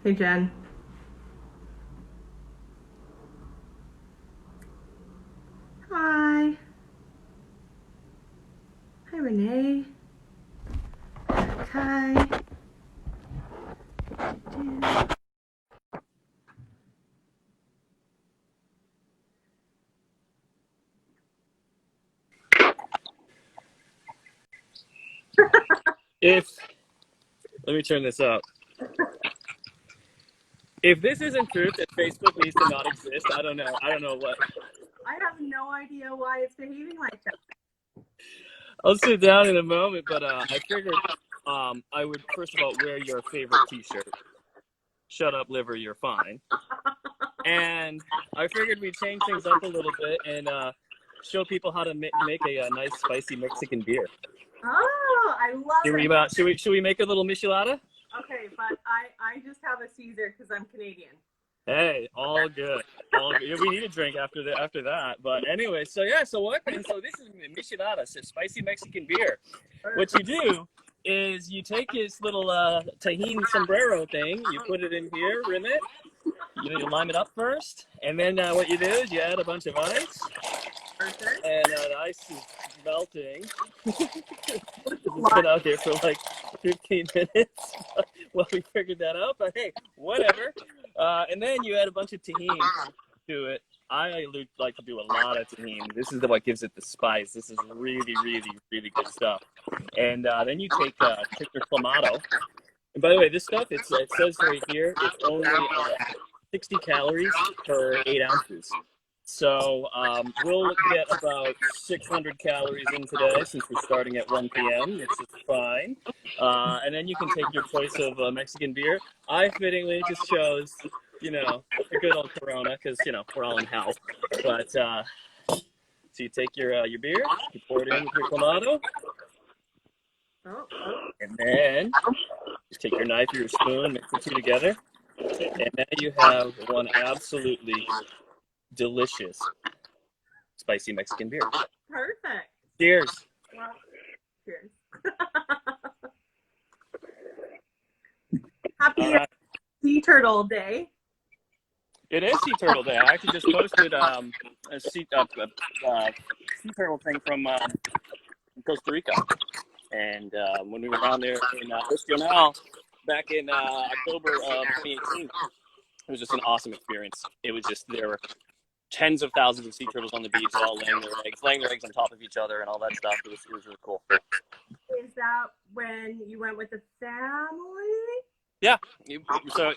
Hey, Jen. Hi. Hi, Renee. Hi. If let me turn this up. If this isn't proof that Facebook needs to not exist, I don't know. I don't know what. I have no idea why it's behaving like that. I'll sit down in a moment, but I figured I would first of all wear your favorite T-shirt. Shut up, liver. You're fine. And I figured we'd change things up a little bit and show people how to make a nice spicy Mexican beer. Oh, I love it. Should we make a little michelada? Okay, but I just have a Caesar because I'm Canadian. Hey, all good. All good. Yeah, we need a drink after that. But anyway, so this is michelada, so spicy Mexican beer. What you do is you take this little tahini sombrero thing, you put it in here, rim it. You lime it up first, and then what you do is you add a bunch of ice, and the ice is melting. It's been out there for like 15 minutes while we figured that out, but hey, whatever. And then you add a bunch of tahini to it. I like to do a lot of tahini. This is what gives it the spice. This is really, really, really good stuff. And then you take your clamato. And by the way, this stuff, it says right here, it's only 60 calories per 8 ounces. So we'll get about 600 calories in today since we're starting at 1 p.m., which is fine. And then you can take your choice of Mexican beer. I fittingly just chose, a good old Corona because, we're all in health. But so you take your beer, you pour it in with your Clamato, and then just take your knife or your spoon, mix the two together. And now you have one absolutely delicious spicy Mexican beer. Perfect. Cheers. Well, cheers. Happy Sea Turtle Day. It is Sea Turtle Day. I actually just posted a sea turtle thing from Costa Rica. And when we were down there in Ostional back in October of 2018, it was just an awesome experience. It was just, there were tens of thousands of sea turtles on the beach, all laying their eggs on top of each other and all that stuff. It was really cool. Is that when you went with the family? Yeah. So,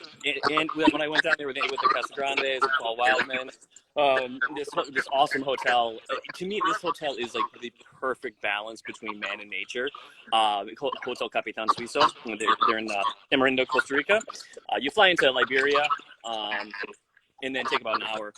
and when I went down there with the Casagrandes and Paul Wildman, this awesome hotel. To me, this hotel is like the perfect balance between man and nature. Hotel Capitan Suizo. They're in Tamarindo, Costa Rica. You fly into Liberia, and then take about an hour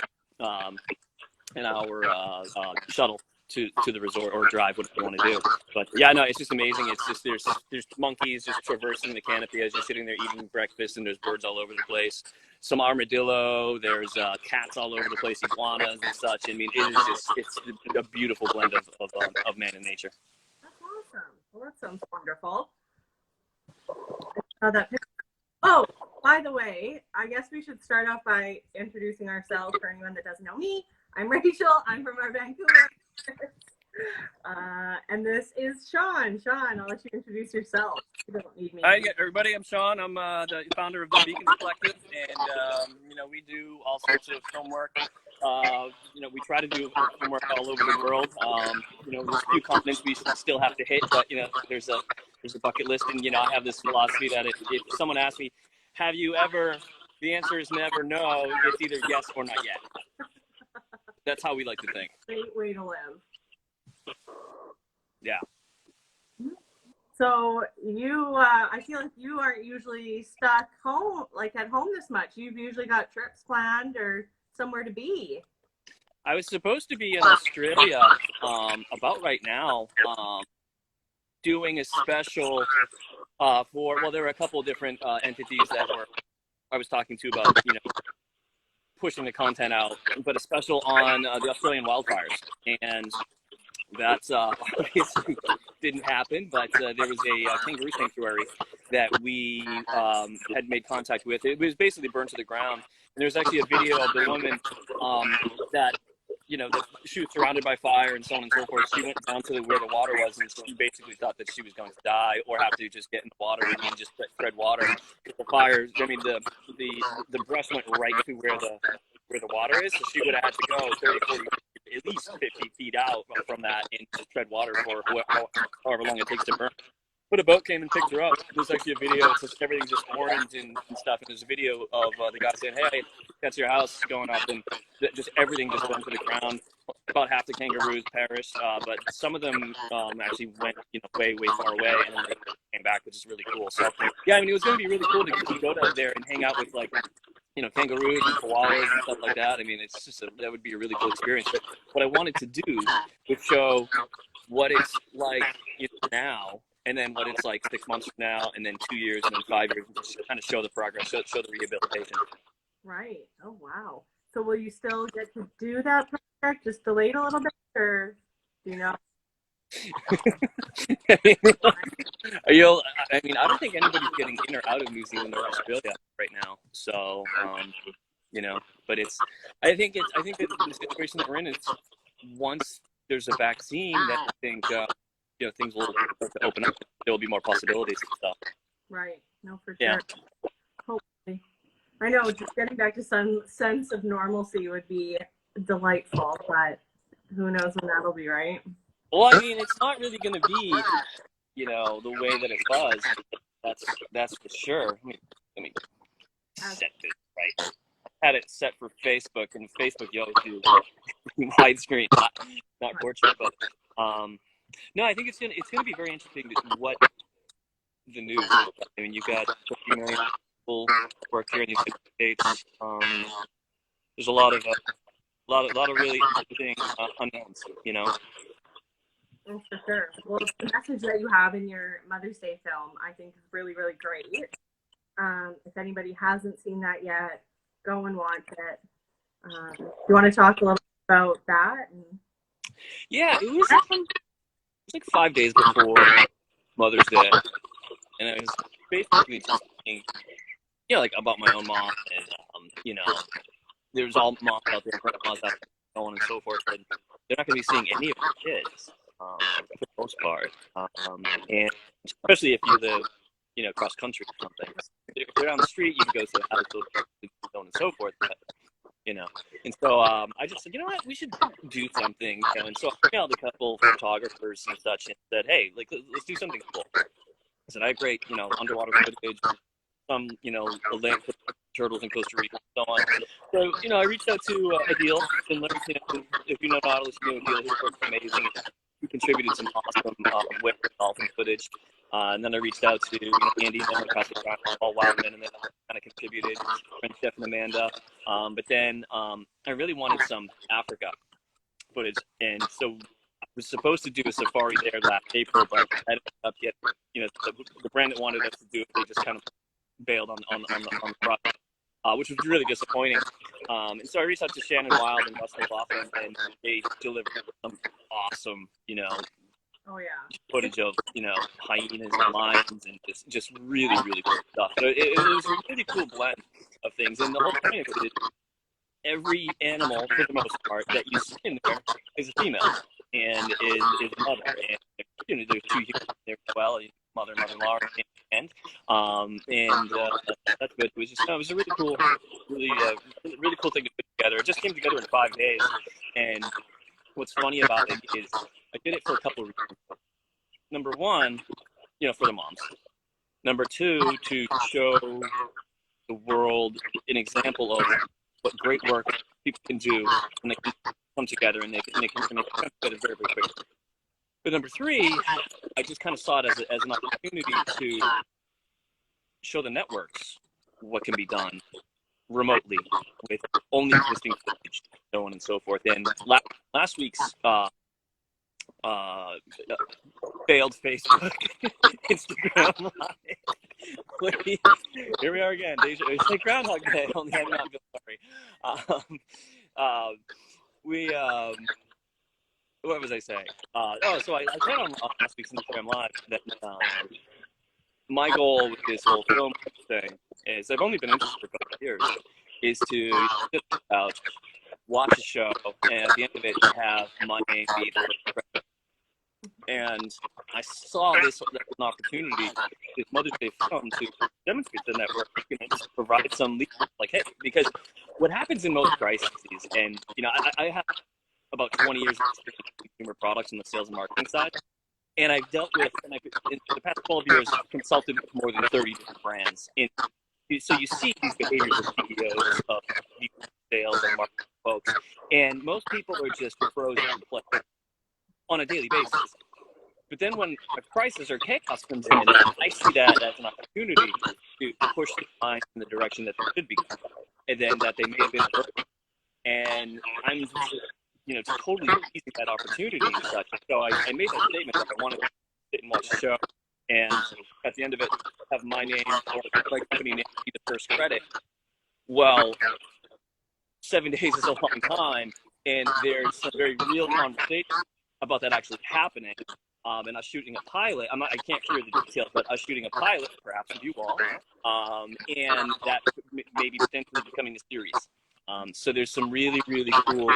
shuttle to the resort, or drive, whatever you want to do. But yeah, no, it's just amazing. It's just there's monkeys just traversing the canopy as you're sitting there eating breakfast, and there's birds all over the place. Some armadillo. There's cats all over the place, iguanas and such. I mean, it's a beautiful blend of man and nature. That's awesome. Well, that sounds wonderful. Oh, by the way, I guess we should start off by introducing ourselves for anyone that doesn't know me. I'm Rachel. I'm from our Vancouver. And this is Sean. Sean, I'll let you introduce yourself. You don't need me. Hi, everybody. I'm Sean. I'm the founder of the Beacon Collective, and we do all sorts of film work. We try to do film work all over the world. There's a few continents we still have to hit, but there's a bucket list, and I have this philosophy that if someone asks me, "Have you ever?" the answer is never no. It's either yes or not yet. That's how we like to think. Great way to live. Yeah. So I feel like you aren't usually stuck home, like at home this much. You've usually got trips planned or somewhere to be. I was supposed to be in Australia about right now, doing a special there were a couple of different entities that I was talking to about, pushing the content out, but a special on the Australian wildfires. And that's obviously didn't happen, but there was a kangaroo sanctuary that we had made contact with. It was basically burned to the ground. And there's actually a video of the woman that, that she was surrounded by fire and so on and so forth. She went down to where the water was, and she basically thought that she was going to die or have to just get in the water and just tread water. The fire, I mean, the brush went right to where the water is, so she would have had to go 30, 40, at least 50 feet out from that and just tread water for however long it takes to burn. But a boat came and picked her up. There's actually a video. It's just everything's just orange and stuff. And there's a video of the guy saying, "Hey, that's your house going up," and just everything just went to the ground. About half the kangaroos perished, but some of them actually went, way, way far away, and then they came back, which is really cool. So yeah, I mean, it was going to be really cool to go down there and hang out with kangaroos and koalas and stuff like that. I mean, it's just that would be a really cool experience. But what I wanted to do was show what it's like now, and then what it's like 6 months from now, and then 2 years, and then 5 years, and just kind of show the progress, show the rehabilitation. Right. Oh, wow. So will you still get to do that project, just delayed a little bit, or do you know? I mean, I don't think anybody's getting in or out of New Zealand or Australia right now. So, but I think that the situation that we're in is once there's a vaccine, that I think, things will start to open up. There will be more possibilities and stuff. Right. No, for Yeah. sure. Hopefully. I know just getting back to some sense of normalcy would be delightful, but who knows when that'll be, right? Well, I mean, it's not really going to be, the way that it was. That's for sure. Let me set this right. I had it set for Facebook, and Facebook, you always do widescreen, not portrait, but no, I think it's gonna be very interesting what the news is. I mean, you've got 50 million people work here in the United States. There's a lot of really interesting unknowns, Oh, for sure. Well, the message that you have in your Mother's Day film, I think, is really, really great. If anybody hasn't seen that yet, go and watch it. You want to talk a little bit about that? Yeah, it was like 5 days before Mother's Day, and I was basically just thinking, like about my own mom, and there's all moms out there, grandmas out there, so on and so forth, and they're not going to be seeing any of their kids for the most part, and especially if you live, cross country or something. If you're down the street, you can go to the house, so on and so forth. But, and so I just said, what, we should do something. And so I emailed a couple photographers and such, and said, hey, let's do something cool. I said, I have great, underwater footage, some, a link for turtles in Costa Rica, and so on. So, I reached out to Adil, and if you know Nautilus, you know Adil, his work's amazing. He contributed some awesome whale dolphin footage. And then I reached out to Andy and then all wild men, and then kind of contributed, French Chef and Amanda. But then I really wanted some Africa footage, and so I was supposed to do a safari there last April, but I ended up getting, the brand that wanted us to do it, they just kind of bailed on the project, which was really disappointing. And so I reached out to Shannon Wild and Russell Laughlin, and they delivered some awesome, oh yeah, footage of hyenas and lions and just really, really cool stuff. So it was a really cool blend of things, and the whole point of it is every animal, for the most part, that you see in there is a female and is a mother. And there's two humans there as well, mother, mother-in-law, and that's good. It was a really cool, really cool thing to put together. It just came together in 5 days, and what's funny about it is I did it for a couple of reasons. Number one, for the moms. Number two, to show the world an example of what great work people can do when they can come together and they can come together very, very quickly. But number three, I just kind of saw it as an opportunity to show the networks what can be done remotely with only existing footage, so on and so forth. And last week's failed Facebook, Instagram Live. Here we are again. It's like Groundhog Day, only I'm not sorry. what was I saying? So I said on last week's Instagram Live that my goal with this whole film thing is I've only been interested for a couple of years, is to sit on the couch, watch a show, and at the end of it, have my name be the first credit. And I saw this as an opportunity, this Mother's Day film, to demonstrate to the network, just provide some leadership, like, hey, because what happens in most crises, and I have about 20 years of experience in consumer products on the sales and marketing side. And I've dealt with, in the past 12 years, consulted with more than 30 different brands. And so you see these behaviors of CEOs, of sales and marketing folks, and most people are just frozen in place on a daily basis. But then when a crisis or chaos comes in, I see that as an opportunity to push the mind in the direction that they should be going, and then that they may have been hurt. And I'm totally seizing that opportunity and such. So I made that statement that I wanted to sit and watch the show, and at the end of it, have my name or my company name be the first credit. Well, 7 days is a long time, and there's some very real conversation about that actually happening. And I was shooting a pilot. I can't share the details, but I was shooting a pilot, perhaps with you all, and that may be potentially becoming a series. So there's some really, really cool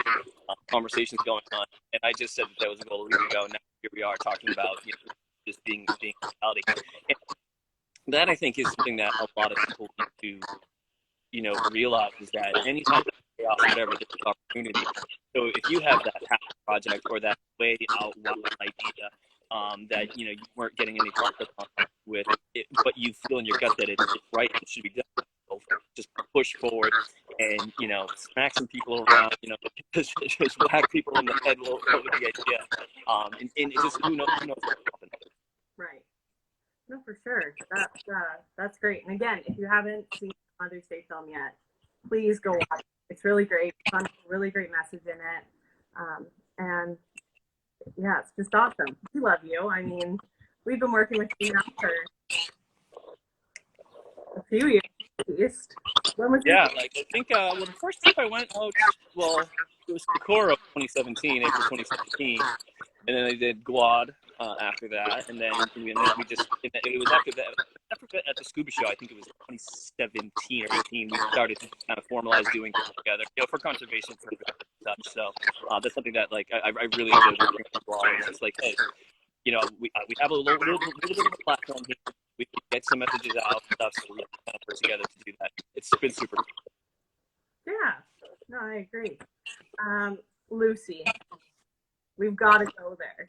conversations going on, and I just said that was a goal a week ago. Now here we are talking about just being reality. And that, I think, is something that a lot of people need to realize, is that anytime there's chaos, whatever, there's an opportunity. So if you have that passion project or that way out wild idea that you weren't getting any progress on with it, but you feel in your gut that it's right, it should be done. Just push forward and smack some people around, just whack people in the head with the idea, and it just who knows what will happen. Right. No, for sure. That's great. And again, if you haven't seen Mother's Day film yet, please go watch it. It's really great. It's got a really great message in it, and yeah, it's just awesome. We love you. I mean, we've been working with you now for a few years at least. Yeah, like I think the first trip I went out, well, it was Kokoro 2017, April 2017, and then I did Guad after that, and then we just, it was after that, at the scuba show, I think it was 2017 or 18, we started to kind of formalize doing things together, for conservation purposes and such. So that's something that I really enjoyed working with people. It's just like, hey, we have a little bit of a platform here. We can get some messages out and stuff, so we can kind of put together to do that. It's been super cool. Yeah, no, I agree. Lucy, we've got to go there.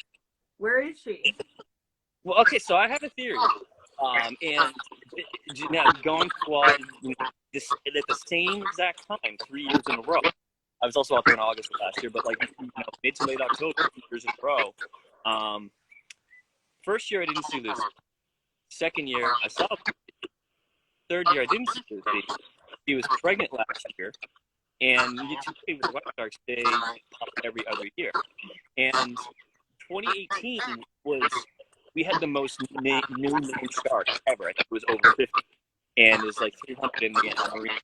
Where is she? Well, okay, so I have a theory, and now going at the same exact time, 3 years in a row. I was also out there in August of last year, but mid to late October, 2 years in a row. First year I didn't see Lucy. Second year I saw Lucy. Third year I didn't see Lucy. She was pregnant last year, and typically with the White Sharks, they pop every other year. And 2018 we had the most new named sharks ever. I think it was over 50, and there's like 300 in the marine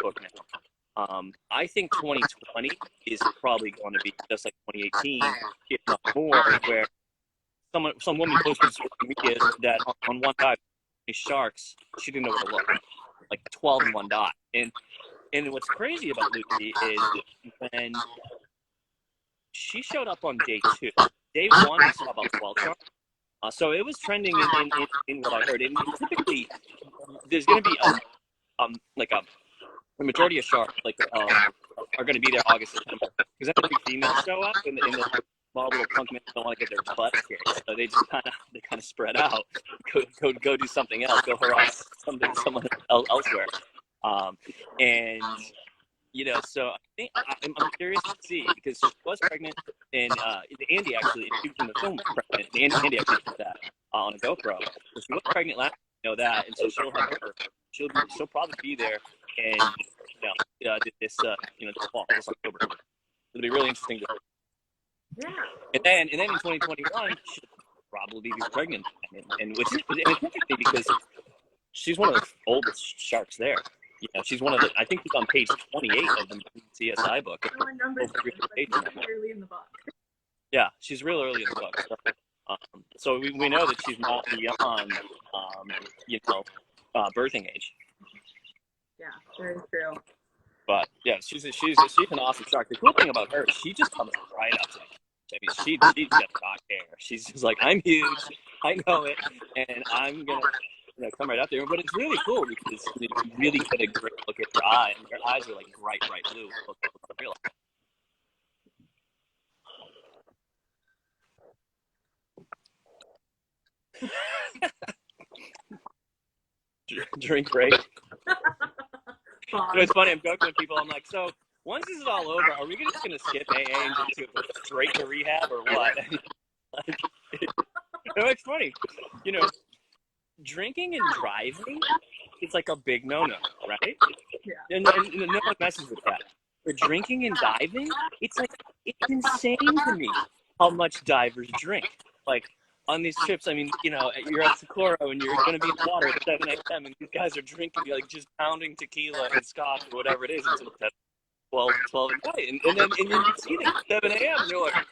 book now. I think 2020 is probably going to be just like 2018, if not more, where some woman posted on social media that on one dive, these sharks, she didn't know where to look. Like 12 in one dive. And what's crazy about Lucy is when she showed up on day 2, day 1 we saw about 12 sharks. So it was trending in what I heard. And typically, there's going to be the majority of sharks are going to be there August, September, because then the females show up and the small little punk men don't want to get their butt kicked, so they just kind of spread out, go do something else, go harass someone elsewhere, and so I think I'm curious to see, because she was pregnant, and Andy actually, she was in the film pregnant. Andy actually did that on a GoPro. So she was pregnant last year, that, and so she'll probably be there, and this fall, this October. It'll be really interesting to. Yeah. And then in 2021, she'll probably be pregnant, and it's interesting because she's one of the oldest sharks there. She's one of the, I think she's on page 28 of the CSI book. Numbers barely in the book. Yeah, she's real early in the book. So we know that she's not beyond, birthing age. Yeah, very true. But yeah, she's an awesome shark. The cool thing about her, she just comes right up to me. I mean, she does not care. She's just like, I'm huge, I know it, and I'm gonna come right up there. But it's really cool because you really get a great look at her eye, and her eyes are like bright blue. Real. Drink break. It's funny. I'm joking with people. I'm like, so once this is all over, are we just gonna skip AA and just go straight to rehab or what? It's funny, drinking and driving. It's like a big no-no, right? Yeah. And no one messes with that. But drinking and diving, it's insane to me how much divers drink. Like on these trips, I mean, you're at Socorro and you're going to be in the water at 7 a.m. and these guys are drinking, like just pounding tequila and scotch or whatever it is until 12 at night. And then you see them at 7 a.m. and you're like,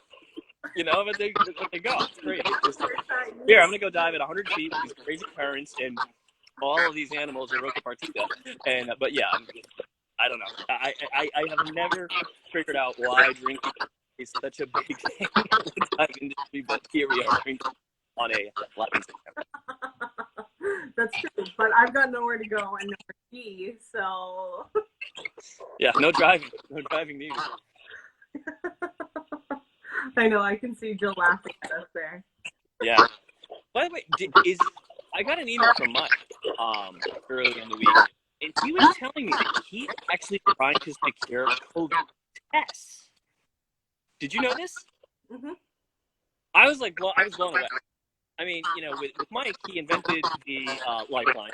but they go. It's crazy. Here, I'm going to go dive at 100 feet with these crazy currents, and all of these animals are Roca Partida. But yeah, I don't know. I have never figured out why drinking is such a big thing in the dive industry, but here we are drinking on a Latin September. That's true, but I've got nowhere to go and nowhere to be, so. Yeah, no driving needed. I know, I can see Jill laughing at us there. Yeah. By the way, I got an email from Mike early in the week, and he was telling me that he's actually trying to secure COVID tests. Did you know this? Mm-hmm. I was blown away. I mean, with Mike, he invented the lifeline,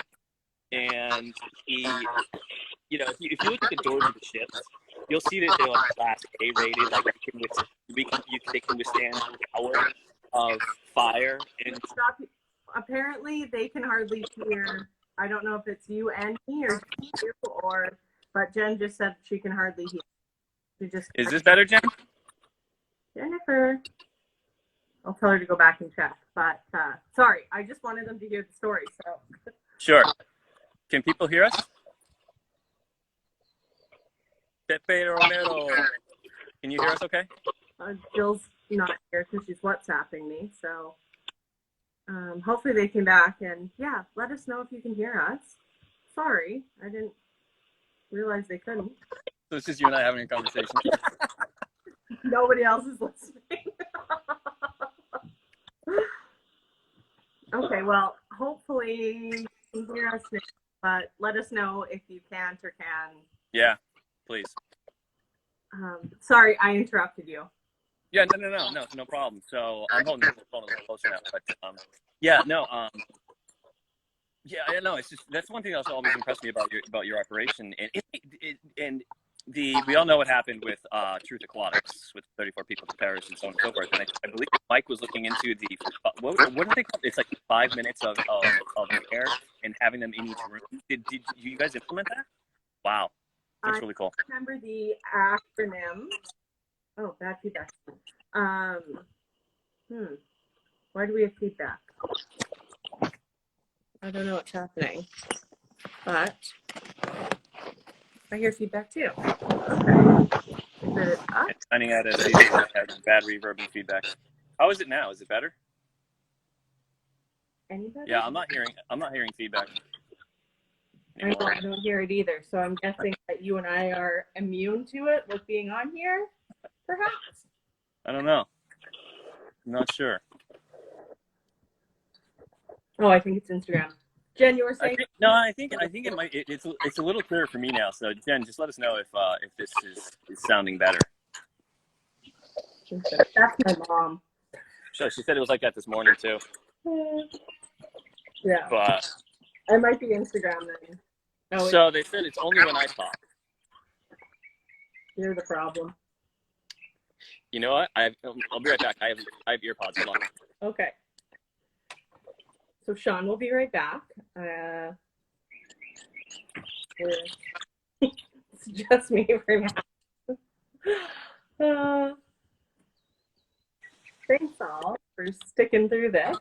and he, if you look at the doors of the ships, you'll see that they're like class A rated, like they can withstand an hour of fire. And apparently, they can hardly hear. I don't know if it's you and me but Jen just said she can hardly hear. Is this better, Jen? Jennifer. I'll tell her to go back and check. But sorry, I just wanted them to hear the story. So. Sure. Can people hear us? Pepe Romero. Can you hear us okay? Jill's not here because she's WhatsApping me. So hopefully they came back. And yeah, let us know if you can hear us. Sorry, I didn't realize they couldn't. So it's just you and I having a conversation. Nobody else is listening. Okay, well, hopefully you can hear us now, but let us know if you can't or can. Yeah, please. Sorry, I interrupted you. Yeah, no problem. So I'm holding the phone a little closer now, but it's just that's one thing that's always impressed me about your operation, and we all know what happened with Truth Aquatics with 34 people to perish and so on and so forth. And I believe Mike was looking into the what do they call it? It's like 5 minutes of air and having them in each room. Did you guys implement that? Wow, that's really cool. I remember the acronym. Oh, bad feedback. Why do we have feedback? I don't know what's happening, but I hear feedback too. Okay. Is it up? It's finding out as bad reverb and feedback. How is it now? Is it better? Anybody? Yeah, I'm not hearing feedback anymore. I don't hear it either. So I'm guessing that you and I are immune to it with being on here, perhaps. I don't know. I'm not sure. Oh, I think it's Instagram. Jen, you were saying? I think it might. It's a little clearer for me now. So Jen, just let us know if this is sounding better. That's my mom. So she said it was like that this morning too. Yeah. But I might be Instagram then. Oh, so they said it's only when I talk. You're the problem. You know what? I'll be right back. I have earpods. Hold on. Okay. So Sean will be right back. It's just me for now. Thanks all for sticking through this.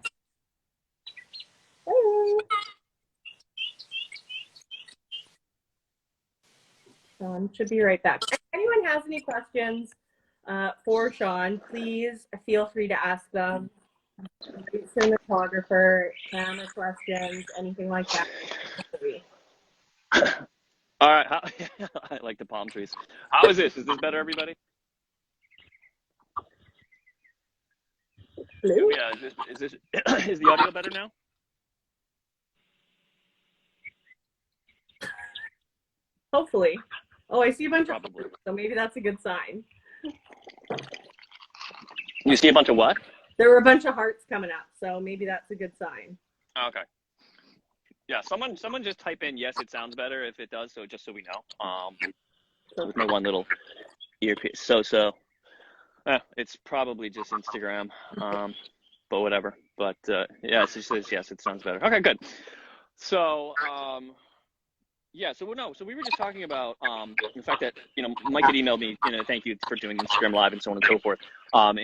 Hello. Sean should be right back. If anyone has any questions for Sean, please feel free to ask them. Cinematographer, camera questions, anything like that. All right. I like the palm trees. How is this? Is this better, everybody? Hello? Yeah. Is the audio better now? Hopefully. Oh, I see a bunch Probably. of, so maybe that's a good sign. You see a bunch of what? There were a bunch of hearts coming up, so maybe that's a good sign. Okay. Yeah. Someone just type in yes, it sounds better if it does. So just so we know. With my one little earpiece. So. It's probably just Instagram. But whatever. But yeah, it says yes, it sounds better. Okay, good. So yeah, so we were just talking about the fact that Mike had emailed me, thank you for doing Instagram Live and so on and so forth. And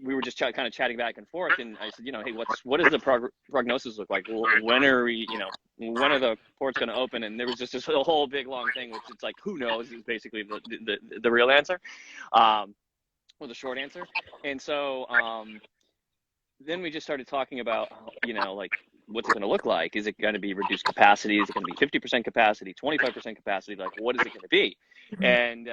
we were just kind of chatting back and forth, and I said, hey, what does the prognosis look like? When are we, when are the ports going to open? And there was just this whole big long thing, which it's like, who knows, is basically the real answer, or the short answer. And so then we just started talking about, like, what's it going to look like? Is it going to be reduced capacity? Is it going to be 50% capacity, 25% capacity? Like, what is it going to be? And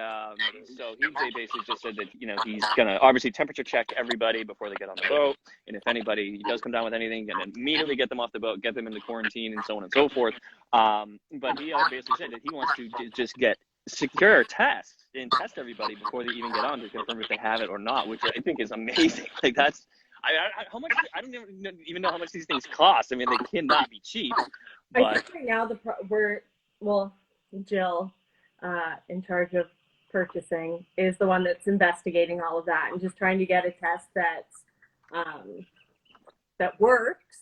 so he basically just said that, he's going to obviously temperature check everybody before they get on the boat. And if anybody does come down with anything, going to immediately get them off the boat, get them into quarantine and so on and so forth. But he basically said that he wants to just get secure tests and test everybody before they even get on to confirm if they have it or not, which I think is amazing. Like, that's, how much? I don't even know how much these things cost. I mean, they cannot be cheap. But I think right now Jill, in charge of purchasing, is the one that's investigating all of that and just trying to get a test that works,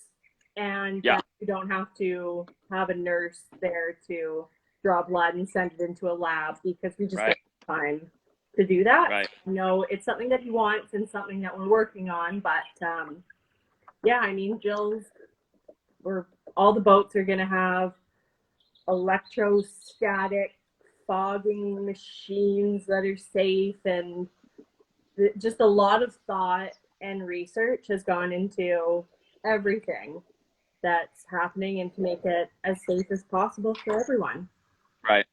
and that you don't have to have a nurse there to draw blood and send it into a lab, because we just don't have time to do that. Right. No, it's something that he wants and something that we're working on, but yeah, I mean, all the boats are going to have electrostatic fogging machines that are safe, and just a lot of thought and research has gone into everything that's happening, and to make it as safe as possible for everyone. Right.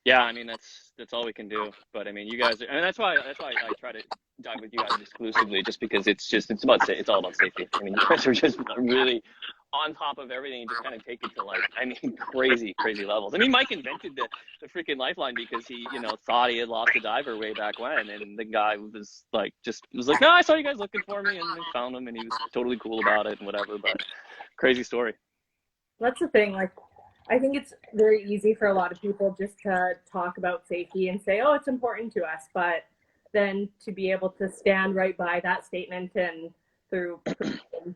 Yeah, I mean, that's all we can do. But I mean, you guys, and that's why I try to dive with you guys exclusively, just because it's all about safety. I mean, you guys are just really on top of everything and just kind of take it to, like, I mean, crazy levels. I mean, Mike invented the freaking lifeline because he, thought he had lost a diver way back when, and the guy was like, no, I saw you guys looking for me, and they found him, and he was totally cool about it and whatever. But crazy story. That's the thing, like, I think it's very easy for a lot of people just to talk about safety and say, oh, it's important to us, but then to be able to stand right by that statement and through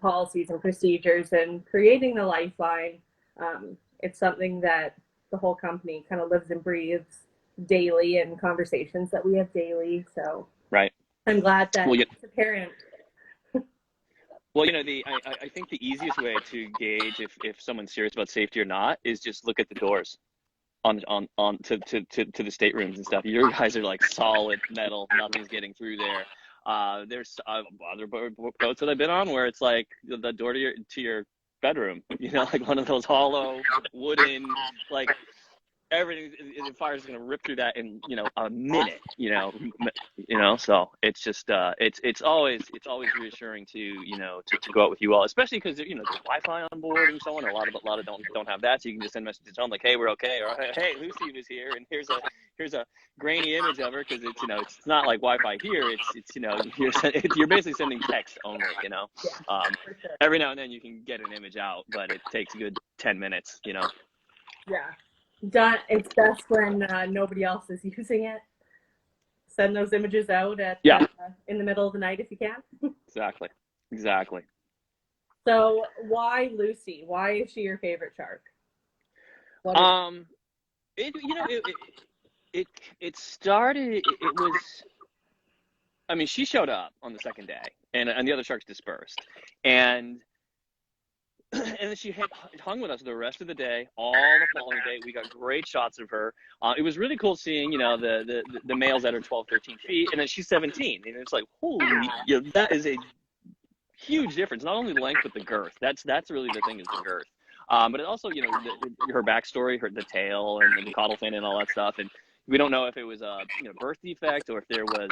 policies and procedures and creating the lifeline, it's something that the whole company kind of lives and breathes daily, in conversations that we have daily. So right. I'm glad that it's apparent. Well, I think the easiest way to gauge if someone's serious about safety or not is just look at the doors on to the staterooms and stuff. Your guys are like solid metal, nothing's getting through there. There's other boats that I've been on where it's like the door to your bedroom, like one of those hollow wooden, like, everything, the fire is going to rip through that in a minute. So it's just it's always reassuring to go out with you all, especially because there's Wi-Fi on board and so on. A lot of don't have that, so you can just send messages home like, hey, we're okay, or hey, Lucy was here, and here's a grainy image of her, because it's not like Wi-Fi here. It's you're basically sending text only. Yeah, every now and then you can get an image out, but it takes a good 10 minutes. Yeah. It's best when nobody else is using it. Send those images out in the middle of the night if you can. Exactly. So why Lucy? Why is she your favorite shark? It started. It was. I mean, she showed up on the second day, and the other sharks dispersed, and and then she hung with us the rest of the day, all the following day. We got great shots of her. It was really cool seeing, you know, the males that are 12, 13 feet, and then she's 17, and it's like, holy, you know, that is a huge difference. Not only the length, but the girth. That's really the thing, is the girth. But it also, you know, her backstory, the tail and the caudal fin and all that stuff, and we don't know if it was a, you know, birth defect, or if there was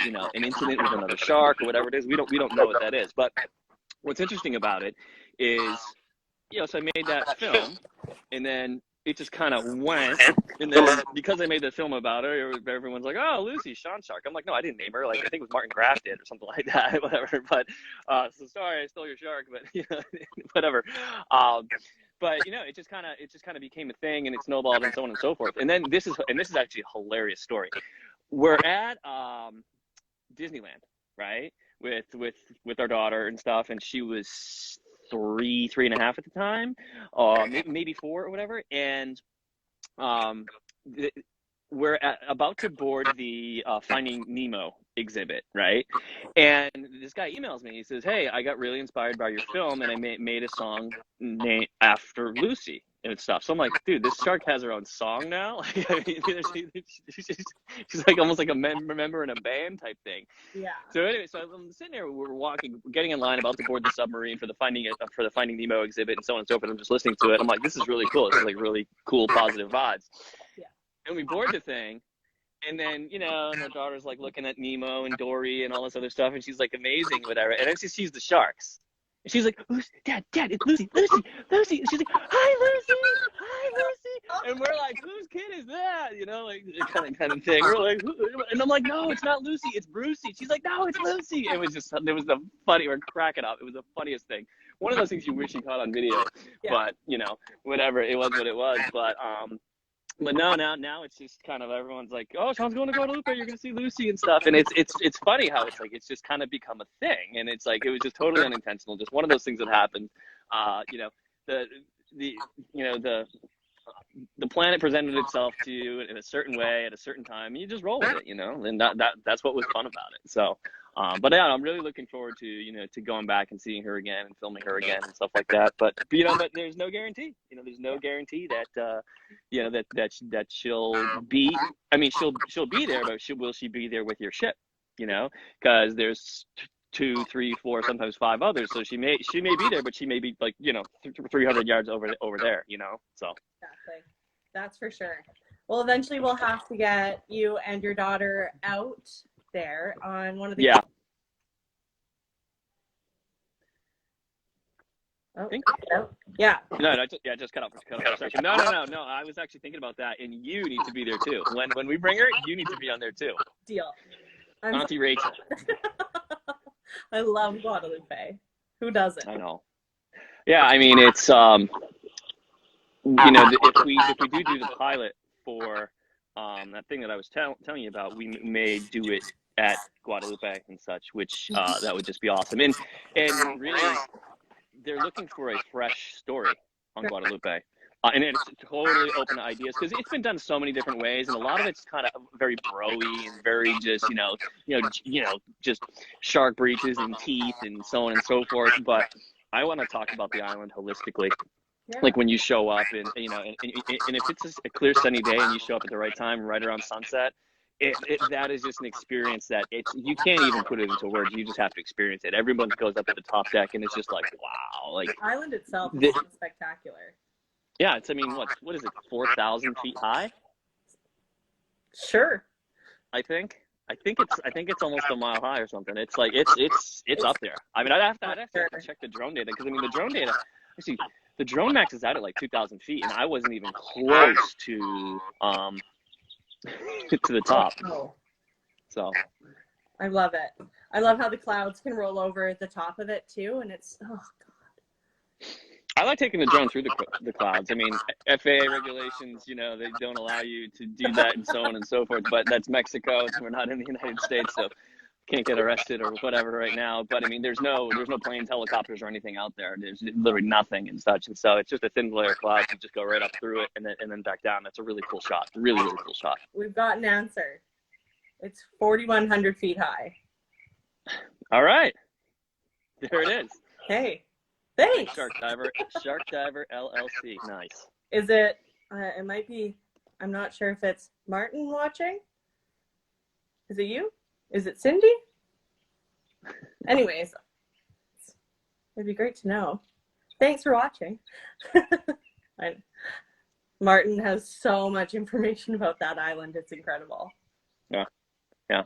you know, an incident with another shark or whatever it is. We don't know what that is. But what's interesting about it is, you know, so I made that film, and then it just kind of went, and then because I made the film about her, everyone's like, oh, Lucy, Sean Shark. I'm like, no, I didn't name her. Like, I think it was Martin Graff did or something like that, whatever. But so sorry, I stole your shark, but you know, whatever. But you know, it just kind of became a thing, and it snowballed and so on and so forth. And then this is actually a hilarious story. We're at Disneyland, right, with our daughter and stuff, and she was 3.5 at the time, maybe 4 or whatever, and we're about to board the Finding Nemo exhibit, right? And this guy emails me. He says, hey, I got really inspired by your film, and I made a song named after Lucy and stuff. So I'm like, dude, this shark has her own song now? Like, I mean, she's like almost like a member in a band type thing. Yeah. So anyway, so I'm sitting there, we're walking, getting in line, about to board the submarine for the Finding Nemo exhibit and so on and so forth. I'm just listening to it. I'm like, this is really cool. This is like really cool, positive vibes. Yeah. And we board the thing, and then, you know, and our daughter's like looking at Nemo and Dory and all this other stuff, and she's like amazing, whatever. And then she sees the sharks. And she's like, Dad, it's Lucy. And she's like, hi, Lucy. And we're like, whose kid is that? You know, like, kind of thing. We're like, and I'm like, no, it's not Lucy, it's Brucey. She's like, no, it's Lucy. It was the funny, we're cracking up. It was the funniest thing. One of those things you wish you caught on video, but, you know, whatever, it was what it was. But no, now it's just kind of, everyone's like, oh, Sean's going to Guadalupe, you're going to see Lucy and stuff. And it's funny how it's like, it's just kind of become a thing. And it's like, it was just totally unintentional. Just one of those things that happened. You know, the planet presented itself to you in a certain way at a certain time, and you just roll with it, you know, and that's what was fun about it. So, but yeah, I'm really looking forward to, you know, to going back and seeing her again and filming her again and stuff like that. But you know, but there's no guarantee, you know, there's no guarantee that, you know, that she'll be, I mean, she'll be there, but will she be there with your ship, you know, because there's 2, 3, 4, sometimes 5 others. So she may be there, but she may be like, you know, 300 yards over there, you know, so. Exactly. That's for sure. Well, eventually we'll have to get you and your daughter out there on one of the. Yeah. Oh, yeah. No, just cut off for a second. No. I was actually thinking about that, and you need to be there too. When we bring her, you need to be on there too. Deal. Auntie Rachel. I love Guadalupe. Who doesn't? I know. Yeah, I mean, it's you know, if we do the pilot for that thing that I was telling you about, we may do it at Guadalupe and such, which that would just be awesome. And really, they're looking for a fresh story on Guadalupe. And it's totally open to ideas, because it's been done so many different ways, and a lot of it's kind of very bro-y and very just, you know, just shark breaches and teeth and so on and so forth. But I want to talk about the island holistically. Yeah. Like when you show up, and you know, and if it's a clear sunny day and you show up at the right time, right around sunset, that is just an experience that you can't even put it into words. You just have to experience it. Everyone goes up at the top deck, and it's just like, wow, like the island itself is spectacular. Yeah, it's, I mean, what is it, 4,000 feet high? Sure. I think it's almost a mile high or something. It's like it's up there. I mean, I'd have to check the drone data, because I mean, the drone data, actually, the drone max is out at like 2,000 feet, and I wasn't even close to to the top. Oh. So. I love it. I love how the clouds can roll over at the top of it too, and it's, oh god. I like taking the drone through the clouds. I mean, FAA regulations, you know, they don't allow you to do that and so on and so forth, but that's Mexico. We're not in the United States, so can't get arrested or whatever right now. But I mean, there's no planes, helicopters, or anything out there. There's literally nothing and such. And so it's just a thin layer of clouds. You just go right up through it and then back down. That's a really cool shot. Really, really cool shot. We've got an answer. It's 4,100 feet high. All right, there it is. Hey, Big thanks. Shark Diver LLC. Nice. Is it? It might be. I'm not sure if it's Martin watching. Is it you? Is it Cindy? Anyways, it'd be great to know. Thanks for watching. Martin has so much information about that island. It's incredible. Yeah, yeah.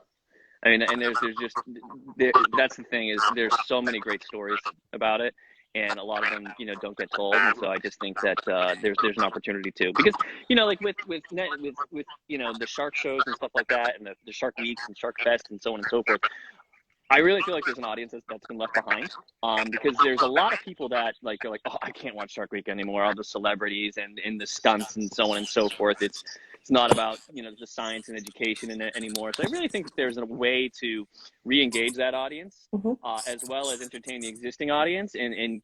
I mean, and there's just that's the thing is there's so many great stories about it, and a lot of them don't get told, and so I just think that there's an opportunity too, because like with the shark shows and stuff like that, and the Shark Weeks and Shark Fest and so on and so forth. I really feel like there's an audience that's been left behind, because there's a lot of people that like are like, oh, I can't watch Shark Week anymore. All the celebrities and the stunts and so on and so forth. It's not about the science and education anymore. So I really think that there's a way to re-engage that audience, as well as entertain the existing audience, and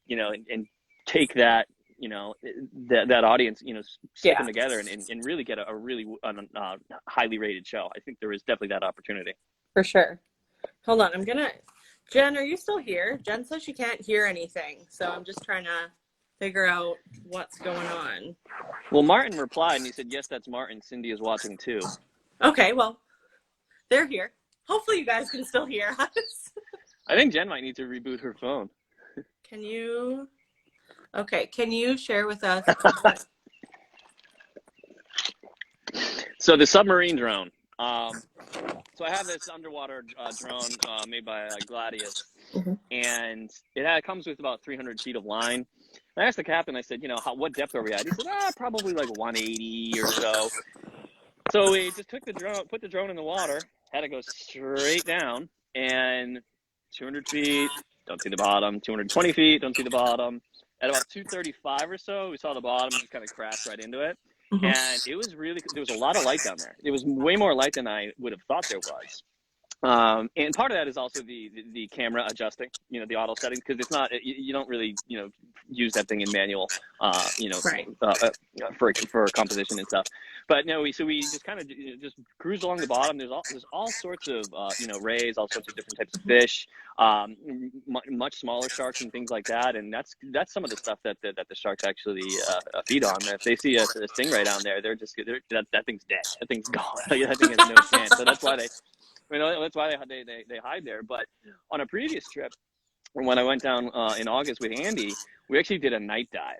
take that that audience, stick them together and really get a really highly rated show. I think there is definitely that opportunity. For sure. Hold on, Jen, are you still here? Jen says she can't hear anything, so I'm just trying to figure out what's going on. Well, Martin replied, and he said, yes, that's Martin. Cindy is watching too. Okay, well, they're here. Hopefully you guys can still hear us. I think Jen might need to reboot her phone. Can you share with us? So the submarine drone. So I have this underwater drone made by Gladius, and it comes with about 300 feet of line. I asked the captain, I said, what depth are we at? He said, probably like 180 or so. So we just took the drone, put the drone in the water, had it go straight down, and 200 feet, don't see the bottom, 220 feet, don't see the bottom. At about 235 or so, we saw the bottom, just kind of crashed right into it. And it was there was a lot of light down there. It was way more light than I would have thought there was. And part of that is also the camera adjusting, the auto settings, because it's not, you don't really, use that thing in manual, right. For composition and stuff. But no, we just kind of just cruise along the bottom. There's all sorts of, rays, all sorts of different types of fish, much smaller sharks and things like that. And that's some of the stuff that the sharks actually feed on. If they see a stingray down there, that thing's dead. That thing's gone. That thing has no chance. So that's why they hide there. But on a previous trip, when I went down in August with Andy, we actually did a night dive,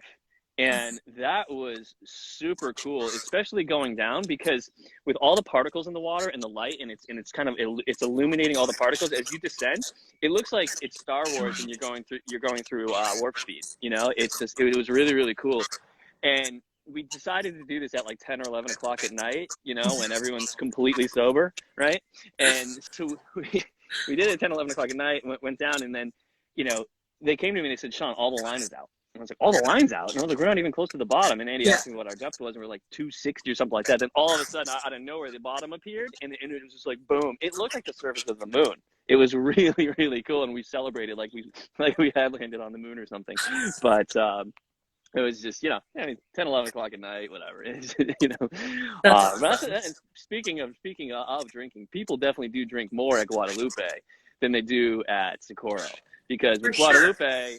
and that was super cool, especially going down, because with all the particles in the water and the light, and it's kind of illuminating all the particles as you descend. It looks like it's Star Wars, and you're going through warp speed. It was really, really cool, and we decided to do this at like 10 or 11 o'clock at night, when everyone's completely sober, right? And so we did it at 10, 11 o'clock at night, went down, and then, they came to me and they said, Sean, all the line is out. And I was like, all the line's out? And I was like, we're not even close to the bottom. And Andy asked me what our depth was, and we're like 260 or something like that. Then all of a sudden, out of nowhere, the bottom appeared, and it was just like, boom. It looked like the surface of the moon. It was really, really cool, and we celebrated like we had landed on the moon or something. But it was just, 10, 11 o'clock at night, whatever. Speaking of drinking, people definitely do drink more at Guadalupe than they do at Socorro, because with Guadalupe,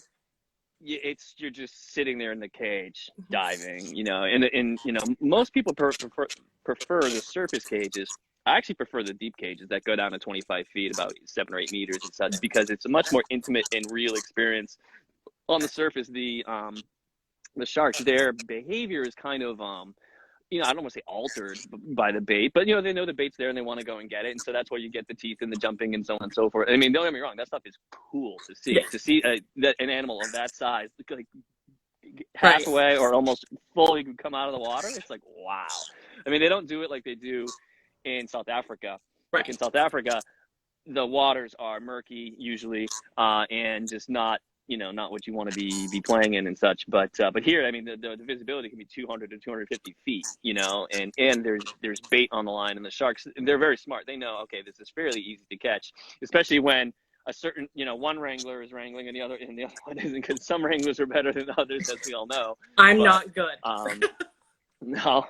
you're just sitting there in the cage diving, and most people prefer the surface cages. I actually prefer the deep cages that go down to 25 feet, about 7 or 8 meters and such, because it's a much more intimate and real experience. On the surface, the sharks, their behavior is kind of, I don't want to say altered by the bait, but, they know the bait's there and they want to go and get it. And so that's why you get the teeth and the jumping and so on and so forth. I mean, don't get me wrong, that stuff is cool to see. To see that an animal of that size, like halfway or almost fully come out of the water, it's like, wow. I mean, they don't do it like they do in South Africa. Right. Like in South Africa, the waters are murky usually, and just not what you want to be playing in and such. But here, I mean, the visibility can be 200 to 250 feet, and there's bait on the line, and the sharks, they're very smart. They know, okay, this is fairly easy to catch, especially when a certain, one wrangler is wrangling and the other one isn't, because some wranglers are better than others, as we all know. I'm not good. No.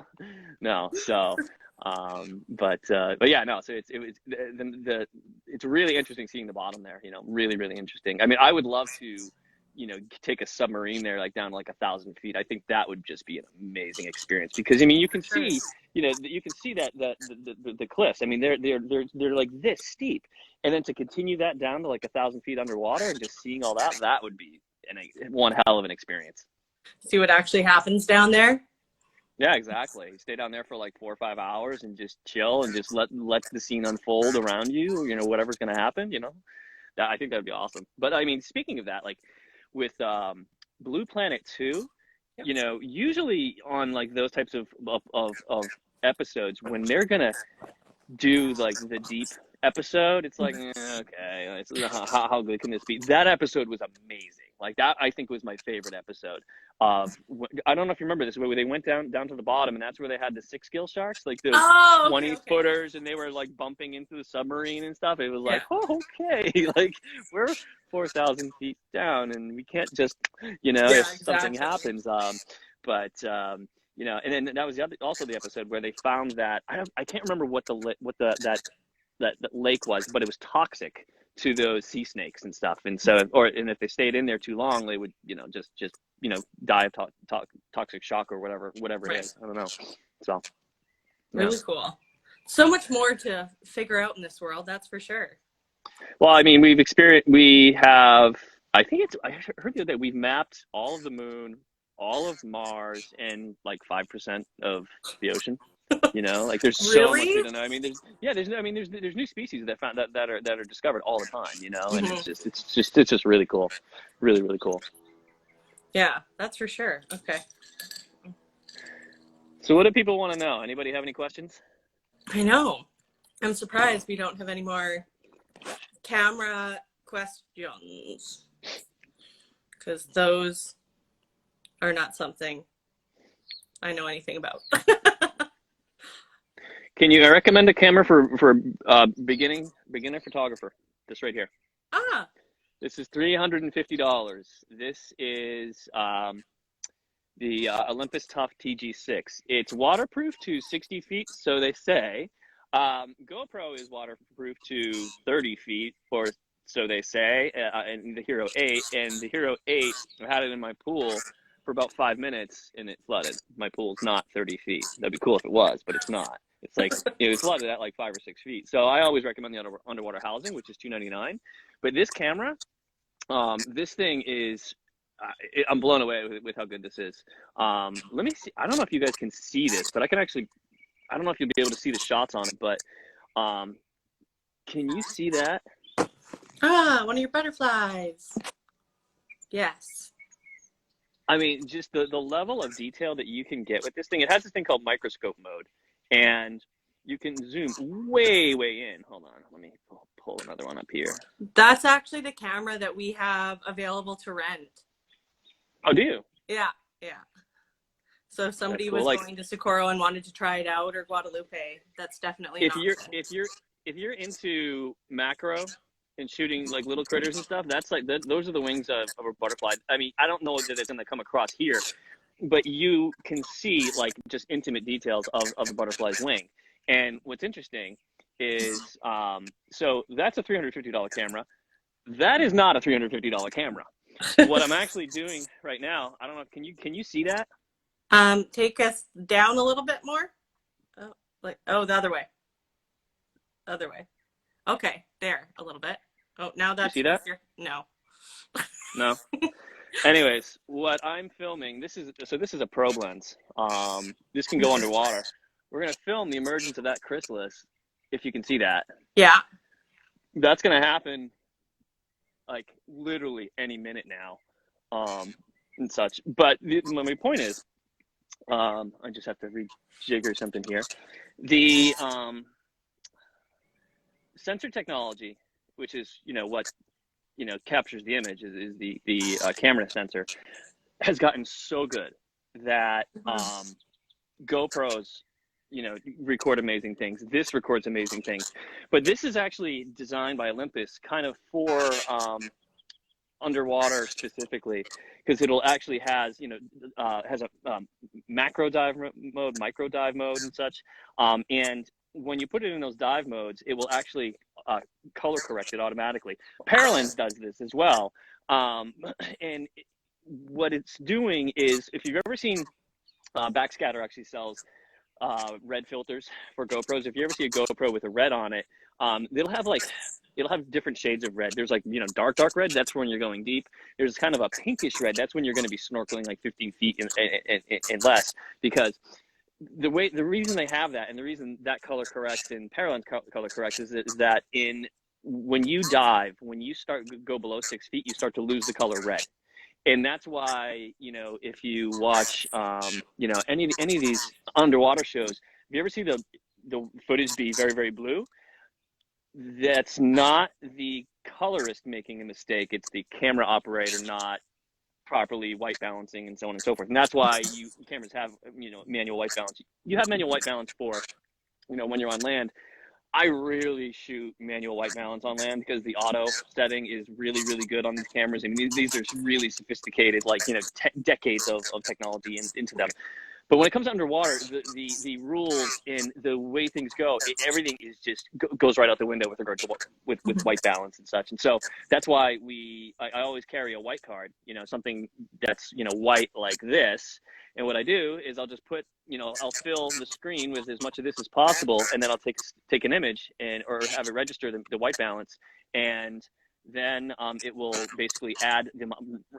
So, But yeah, no. So it's really interesting seeing the bottom there. You know, really really interesting. I mean, I would love to, you know, take a submarine there like down to like 1,000 feet. I think that would just be an amazing experience because I mean, you can see, you know, you can see that the cliffs. I mean, they're like this steep, and then to continue that down to like 1,000 feet underwater and just seeing all that, that would be one hell of an experience. See what actually happens down there. Yeah, exactly. Stay down there for like 4 or 5 hours and just chill and just let the scene unfold around you. You know, whatever's going to happen. You know, that I think that'd be awesome. But I mean, speaking of that, like with Blue Planet 2, Yep. you know, usually on like those types of episodes when they're gonna do like the deep episode, it's like okay, it's, how good can this be? That episode was amazing. Like that, I think was my favorite episode. I don't know if you remember this, where they went down to the bottom, and that's where they had the 6 gill sharks, like those Oh, okay, 20 footers, and they were like bumping into the submarine and stuff. It was like, yeah. oh, okay, like we're 4,000 feet down, and we can't just, you know, Yeah, if something exactly. happens. But you know, and then that was also the episode where they found that I can't remember what that lake was, but it was toxic to those sea snakes and stuff. And so, and if they stayed in there too long, they would, you know, just you know, die of toxic shock or whatever it Right. is. I don't know. So, yeah. Really cool. So much more to figure out in this world, that's for sure. Well, I mean, we have, I think I heard the other day, we've mapped all of the moon, all of Mars, and like 5% of the ocean. You know, like there's so much we Really? don't know. I mean, there's new species that are discovered all the time. You know, and Mm-hmm. it's just really cool, really really cool. Yeah, that's for sure. Okay. So, what do people want to know? Anybody have any questions? I know. I'm surprised we don't have any more camera questions because those are not something I know anything about. Can you recommend a camera for beginner photographer? This right here. Ah, This is $350. This is the Olympus Tough TG6. It's waterproof to 60 feet, so they say. GoPro is waterproof to 30 feet, or so they say, and the Hero 8. And the Hero 8, I had it in my pool for about 5 minutes, and it flooded. My pool's not 30 feet. That'd be cool if it was, but it's not. It's like it was flooded at like 5 or 6 feet. So I always recommend the underwater housing, which is $299. But this camera, this thing is I'm blown away with how good this is. Let me see. I don't know if you guys can see this, but I can actually. I don't know if you'll be able to see the shots on it, but can you see that? one of your butterflies. Yes. I mean, just the level of detail that you can get with this thing. It has this thing called microscope mode, and you can zoom way in. Hold on, let me pull another one up here. That's actually the camera that we have available to rent. Oh, do you? Yeah, yeah. So if somebody Cool. was Like, going to Socorro and wanted to try it out, or Guadalupe, that's definitely an option. if you're into macro and shooting like little critters and stuff, that's like those are the wings of a butterfly. I mean, I don't know that it's going to come across here, but you can see like just intimate details of a butterfly's wing. And what's interesting is, so that's a $350 camera. That is not a $350 camera. What I'm actually doing right now, I don't know, can you see that? Take us down a little bit more. Oh, the other way. Other way. Okay, there, a little bit. Oh, now that's you see that? No. No. Anyways, what I'm filming, this is a probe lens. This can go underwater. We're gonna film the emergence of that chrysalis, if you can see that. Yeah. That's gonna happen like literally any minute now, and such. But my point is, I just have to rejigger something here. The sensor technology, which is what captures the image, is the camera sensor, has gotten so good that GoPros record amazing things. This records amazing things, but this is actually designed by Olympus kind of for underwater specifically, because it'll actually has, you know, has a macro dive mode, micro dive mode, and such. And when you put it in those dive modes, it will actually color correct it automatically. Paralens does this as well. And what it's doing is, if you've ever seen, Backscatter actually sells red filters for GoPros. If you ever see a GoPro with a red on it, it'll have different shades of red. There's like, you know, dark red. That's when you're going deep. There's kind of a pinkish red. That's when you're going to be snorkeling like 15 feet and less. Because the reason they have that, and the reason that color corrects and Paralens color corrects is that when you dive, when you go below 6 feet, you start to lose the color red. And that's why, you know, if you watch, you know, any of these underwater shows, if you ever see the footage be very, very blue, that's not the colorist making a mistake. It's the camera operator not properly white balancing and so on and so forth. And that's why cameras have, you know, manual white balance. You have manual white balance for, you know, when you're on land. I really shoot manual white balance on land because the auto setting is really, really good on these cameras. I mean, these are really sophisticated, like, you know, decades of technology into them. But when it comes to underwater, the rules and the way things go, everything is just goes right out the window with regard to with white balance and such. And so that's why I always carry a white card, you know, something that's, you know, white like this. And what I do is I'll just put, you know, I'll fill the screen with as much of this as possible, and then I'll take an image or have it register the white balance, and then it will basically add the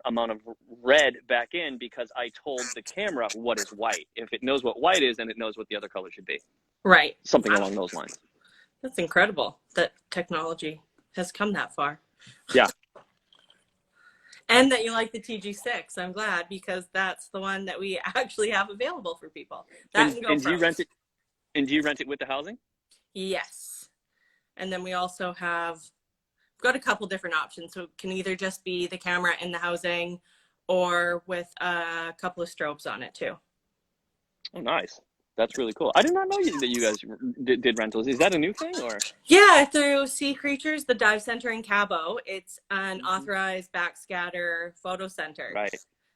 amount of red back in, because I told the camera what is white. If it knows what white is, then it knows what the other color should be. Right. Something along those lines. That's incredible that technology has come that far. Yeah. And that you like the TG6. I'm glad, because that's the one that we actually have available for people. And do you rent it? And do you rent it with the housing? Yes. And then we also have got a couple different options. So it can either just be the camera and the housing, or with a couple of strobes on it too. Oh, nice. That's really cool. I did not know that you guys did rentals. Is that a new thing, or? Yeah, through Sea Creatures, the dive center in Cabo. It's an authorized backscatter photo center. Right.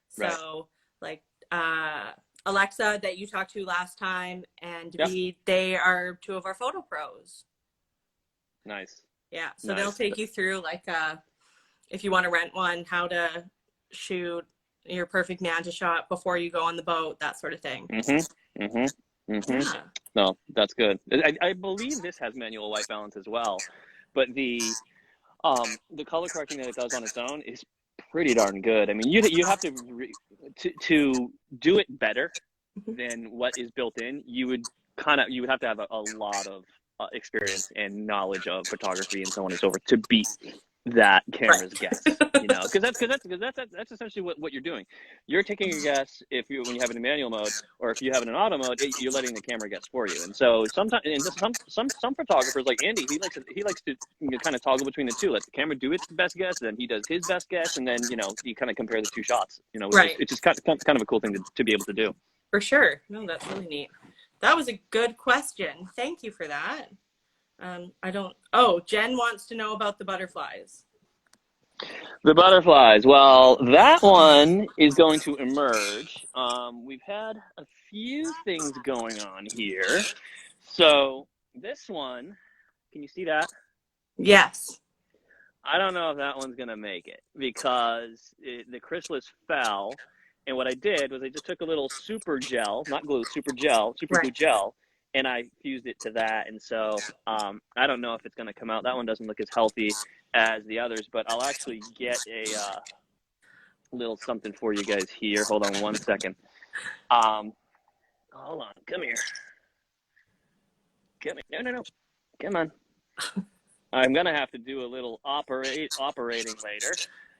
So like Alexa that you talked to last time, and they are two of our photo pros. Nice. Yeah, so they'll take you through, like, if you want to rent one, how to shoot your perfect manta shot before you go on the boat, that sort of thing. Yeah. No, that's good. I believe this has manual white balance as well, but the color correcting that it does on its own is pretty darn good. I mean, you have to do it better than what is built in. You would have to have a lot of experience and knowledge of photography and so on and so forth to beat that camera's guess, you know, because that's essentially what you're doing. You're taking a guess when you have it in manual mode, or if you have it in auto mode, you're letting the camera guess for you. And so sometimes, and some photographers like Andy, he likes to you know, kind of toggle between the two. Let the camera do its best guess, then he does his best guess, and then, you know, you kind of compare the two shots. You know, it's just kind of a cool thing to be able to do. For sure. No, that's really neat. That was a good question. Thank you for that. Jen wants to know about the butterflies. The butterflies. Well, that one is going to emerge. We've had a few things going on here. So this one, can you see that? Yes. I don't know if that one's going to make it, because the chrysalis fell. And what I did was I just took a little super glue gel, and I fused it to that. And so I don't know if it's going to come out. That one doesn't look as healthy as the others, but I'll actually get a little something for you guys here. Hold on one second. Hold on. Come here. No. Come on. I'm going to have to do a little operating later.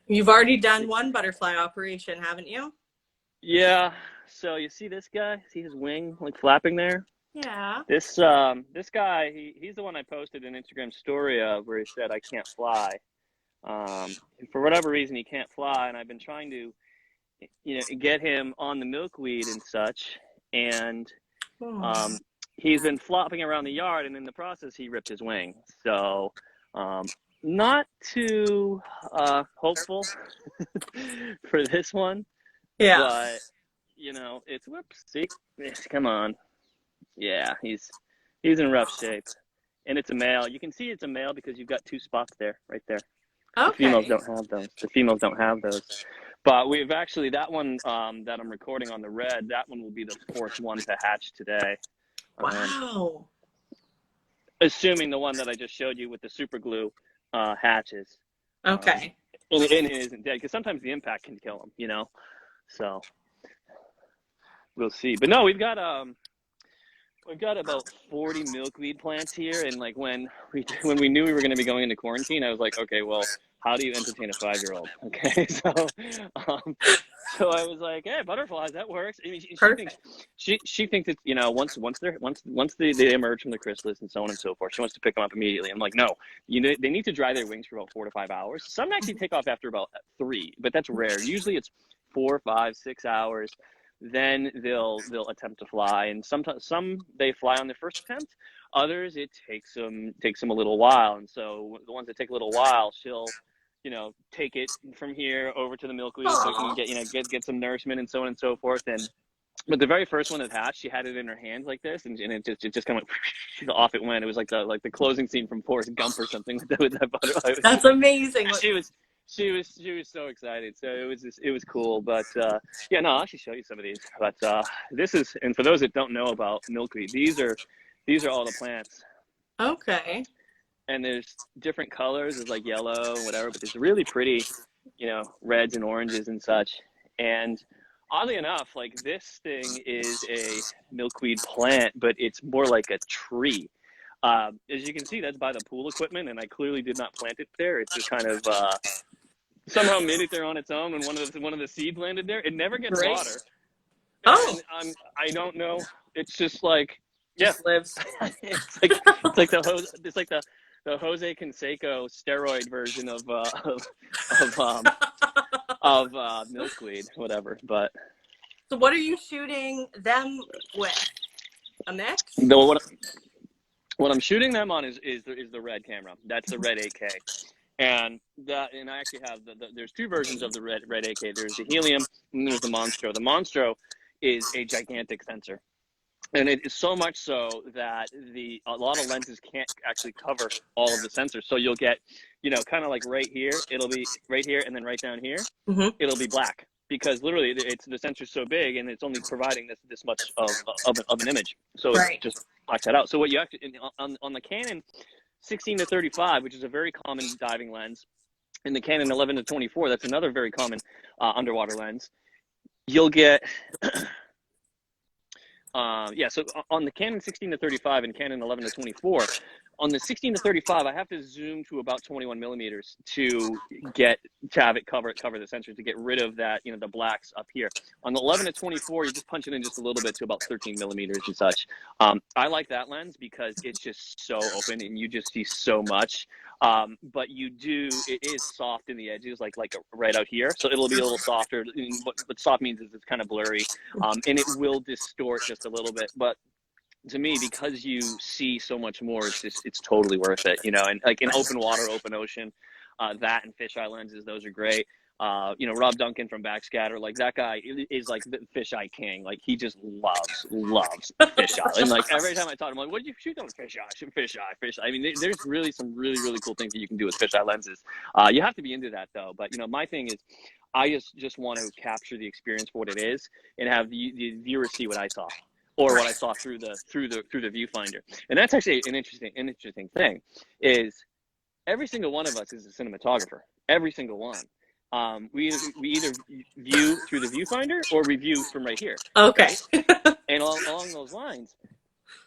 You've already done one butterfly operation, haven't you? Yeah. So you see this guy? See his wing like flapping there? Yeah. This guy, he's the one I posted an Instagram story of, where he said, I can't fly. For whatever reason, he can't fly, and I've been trying to, you know, get him on the milkweed and such, and he's been flopping around the yard, and in the process, he ripped his wing. So not too hopeful for this one, Yeah. but it's whoops. See, come on, yeah, he's in rough shape, and it's a male. You can see it's a male because you've got two spots there, right there. The females Okay. don't have those. The females don't have those. But we've actually, that one that I'm recording on the red, that one will be the fourth one to hatch today. Wow. Assuming the one that I just showed you with the super glue hatches. Okay. And it isn't dead, because sometimes the impact can kill them, So we'll see. But no, we've got about 40 milkweed plants here, and like when we knew we were going to be going into quarantine, I was like, okay, well, how do you entertain a 5-year-old? Okay, so I was like, hey, butterflies, that works. I mean, Perfect. she thinks it's once they emerge from the chrysalis and so on and so forth, she wants to pick them up immediately. I'm like, no, they need to dry their wings for about 4 to 5 hours. Some actually take off after about 3, but that's rare. Usually it's 4, 5, 6 hours. Then they'll attempt to fly, and sometimes they fly on their first attempt. Others it takes them a little while, and so the ones that take a little while, she'll take it from here over to the milkweed so it can get some nourishment and so on and so forth. And but the very first one that hatched, she had it in her hands like this, and it just kind of went off. It went. It was like the closing scene from Forrest Gump or something with that butterfly. That's amazing. She was so excited. So it was cool. But yeah, no, I'll actually show you some of these. But this is, and for those that don't know about milkweed, these are all the plants. Okay. And there's different colors. There's like yellow and whatever, but there's really pretty, reds and oranges and such. And oddly enough, like this thing is a milkweed plant, but it's more like a tree. As you can see, that's by the pool equipment, and I clearly did not plant it there. It's just kind of somehow made it there on its own, and one of the seeds landed there. It never gets Great. water, Oh, and I don't know. It's just like just lives. it's like the Jose Canseco steroid version of milkweed, whatever. But So what are you shooting them with? A mix? what I'm shooting them on is the red camera. That's the red 8K. And I actually have there's two versions of the red 8K. There's the helium and there's the Monstro. The Monstro is a gigantic sensor. And it is so much so that a lot of lenses can't actually cover all of the sensors. So you'll get, kind of like right here, it'll be right here, and then right down here, it'll be black, because literally the sensor's so big and it's only providing this much of an image. So it just blacks that out. So what you actually on the Canon 16 to 35, which is a very common diving lens, and the Canon 11 to 24, that's another very common underwater lens. You'll get so on the Canon 16 to 35 and Canon 11 to 24, on the 16 to 35, I have to zoom to about 21 millimeters to have it cover the sensor, to get rid of that, the blacks up here. On the 11 to 24, you just punch it in just a little bit to about 13 millimeters and such. I like that lens because it's just so open and you just see so much. But it is soft in the edges, like right out here. So it'll be a little softer. What soft means is it's kind of blurry, and it will distort just a little bit. But to me, because you see so much more, it's totally worth it, and like in open water, open ocean, that and fisheye lenses, those are great. Rob Duncan from Backscatter, like that guy is like the fisheye king. Like he just loves fisheye. And like every time I talk to him, like, what do you shoot on with fisheye? I mean, there's really some really, really cool things that you can do with fisheye lenses. You have to be into that though. But my thing is, I just want to capture the experience for what it is and have the viewer see what I saw, or what I saw through the viewfinder. And that's actually an interesting thing, is every single one of us is a cinematographer. Every single one. We either view through the viewfinder or we view from right here. Okay. And along those lines,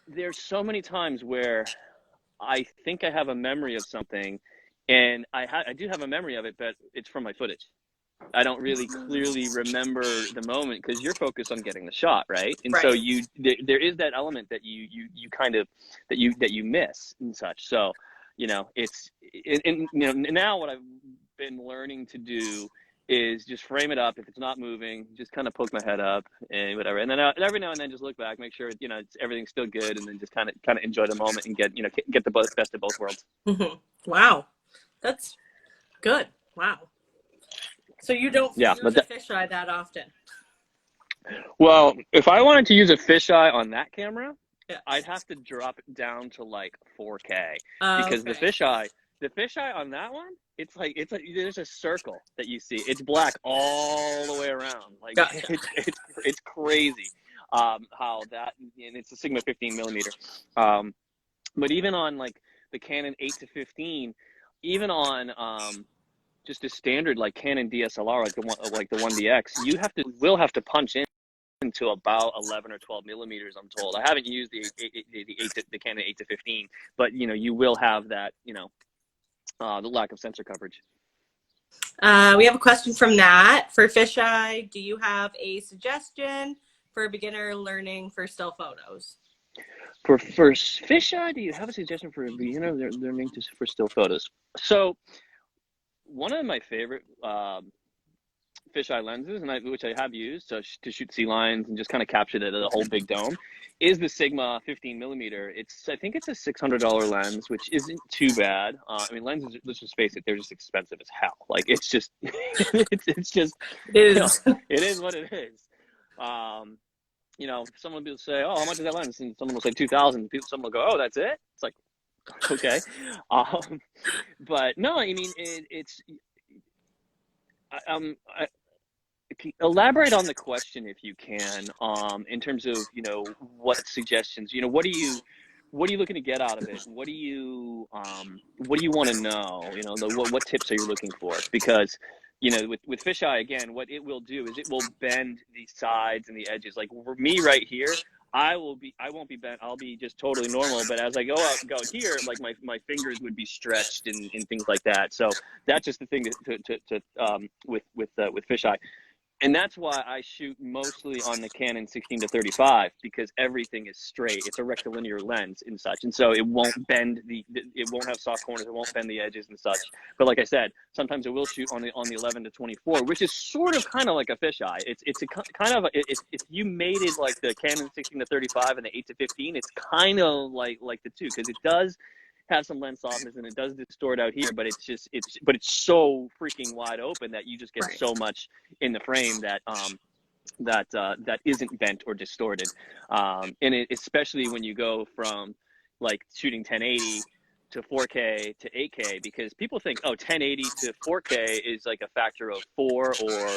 there's so many times where I think I have a memory of something, and I do have a memory of it, but it's from my footage. I don't really clearly remember the moment because you're focused on getting the shot, right? And so there is that element that you kind of that you miss and such. So, it's now what I've been learning to do is just frame it up. If it's not moving, just kind of poke my head up and whatever, and then every now and then just look back, make sure everything's still good, and then just kind of enjoy the moment and get the best of both worlds. Wow, That's good. Wow. So you don't Yeah, use a fisheye that often? well, if I wanted to use a fisheye on that camera, Yeah. I'd have to drop it down to like 4K because Okay. the fisheye on that one, it's like there's a circle that you see. It's black all the way around. Like Gotcha. it's crazy how that, and it's a Sigma 15 millimeter. But even on like the Canon 8 to 15, even on just a standard like Canon DSLR, like the 1DX, will have to punch in to about 11 or 12 millimeters, I'm told. I haven't used the Canon 8 to 15, but you will have that, the lack of sensor coverage. We have a question from Nat. For fisheye, do you have a suggestion for a beginner learning for still photos? For fisheye, do you have a suggestion for a beginner learning for still photos? So one of my favorite fisheye lenses, which I have used to shoot sea lions and just kind of capture the whole big dome, is the Sigma 15 millimeter. I think it's a $600 lens, which isn't too bad. I mean, lenses, let's just face it, they're just expensive as hell. Like it's just, it's just, It is. it is what it is. Someone will say, "Oh, how much is that lens?" And someone will say 2,000. Someone will go, "Oh, that's it?" It's like, okay, but no, I mean, I, elaborate on the question if you can, in terms of what suggestions, what are you looking to get out of it? What do you want to know? What tips are you looking for? Because with fisheye, again, what it will do is it will bend the sides and the edges. Like for me right here, I won't be bent. I'll be just totally normal. But as I go here, like my fingers would be stretched and things like that. So that's just the thing with fisheye. And that's why I shoot mostly on the Canon 16 to 35, because everything is straight. It's a rectilinear lens and such, and so it won't bend it won't have soft corners. It won't bend the edges and such. But like I said, sometimes it will shoot on the 11 to 24, which is sort of kind of like a fisheye. It's a kind of if you mated like the Canon 16 to 35 and the 8 to 15, it's kind of like the two, because it does have some lens softness and it does distort out here, but it's so freaking wide open that you just get so much in the frame that isn't bent or distorted. Especially when you go from like shooting 1080 to 4K to 8K, because people think, oh, 1080 to 4K is like a factor of 4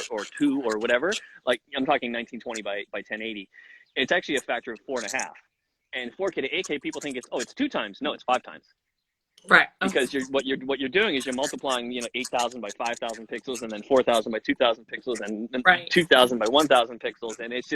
or 2 or whatever. Like I'm talking 1920 by 1080. It's actually a factor of 4.5. And 4K to 8K, people think it's 2 times. No, it's 5 times. Right. Because what you're doing is you're multiplying 8,000 by 5,000 pixels, and then 4,000 by 2,000 pixels, and 2,000 by 1,000 pixels, and it's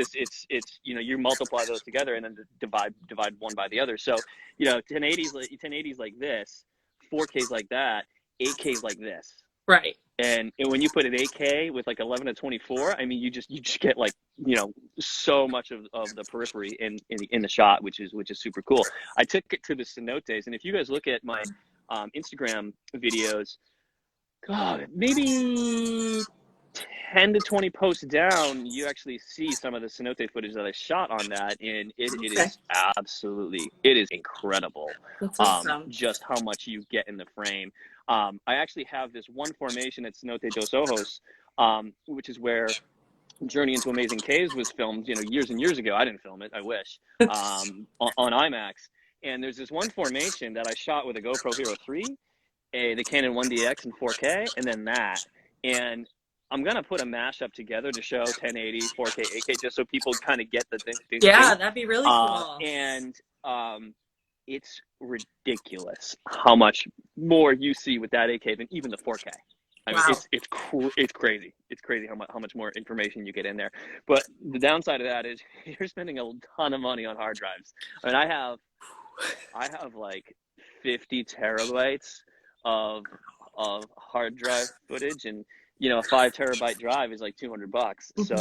you multiply those together and then divide one by the other. So 1080s like this, 4Ks like that, 8Ks like this. Right. And when you put an 8K with like 11 to 24, I mean, you just get like so much of the periphery in the shot, which is super cool. I took it to the cenotes, and if you guys look at my Instagram videos, God, maybe 10 to 20 posts down, you actually see some of the cenote footage that I shot on that, and it is incredible. That's awesome. Just how much you get in the frame. I actually have this one formation at Cenote dos Ojos, which is where Journey into Amazing Caves was filmed, years and years ago. I didn't film it, I wish, on IMAX. And there's this one formation that I shot with a GoPro Hero 3, the Canon 1DX in 4K, and then that. And I'm going to put a mashup together to show 1080, 4K, 8K, just so people kind of get the thing. Yeah, that'd be really cool. And it's ridiculous how much more you see with that 8K than even the 4K. I mean, it's crazy. It's crazy how much more information you get in there. But the downside of that is you're spending a ton of money on hard drives. I mean, I have like 50 terabytes of hard drive footage, and a 5 terabyte drive is like $200. So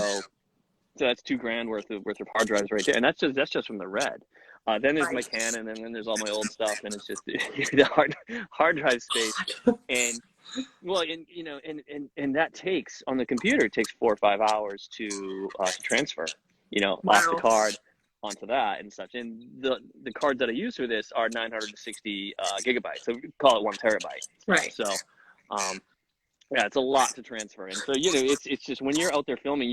that's $2,000 worth of hard drives right there, and that's just from the Red. Then there's my Canon, and then there's all my old stuff, and it's just the hard drive space. And well, and that takes on the computer, it takes 4 or 5 hours to transfer, off the card onto that and such. And the cards that I use for this are 960 gigabytes, so call it 1 terabyte. Right. So Yeah, it's a lot to transfer, and so it's just when you're out there filming,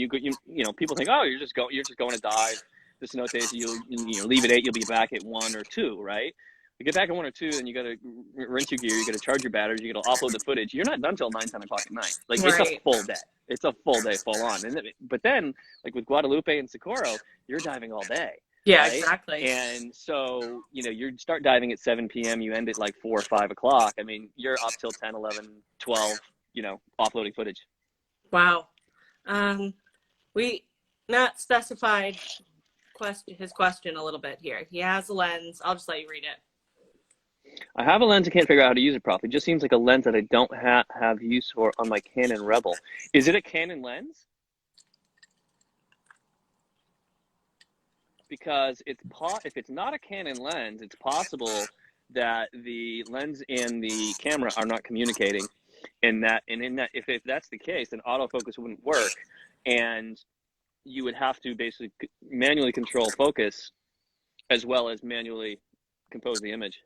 people think, oh, you're just going to dive. This note is you leave at 8, you'll be back at 1 or 2, right? You get back at 1 or 2, then you got to rinse your gear, you got to charge your batteries, you got to offload the footage. You're not done till 9, 10 o'clock at night. Like it's a Right. full day. It's a full day, full on. But then, like with Guadalupe and Socorro, you're diving all day. Yeah, Right? exactly. And so, you start diving at 7 p.m., you end at like 4 or 5 o'clock. I mean, you're up till 10, 11, 12, offloading footage. Wow. We not specified his question a little bit here. He has a lens. I'll just let you read it. I have a lens, I can't figure out how to use it properly. It just seems like a lens that I don't have use for on my Canon Rebel. Is it a Canon lens? Because if it's not a Canon lens, it's possible that the lens and the camera are not communicating. If that's the case, then autofocus wouldn't work, and you would have to basically manually control focus as well as manually compose the image.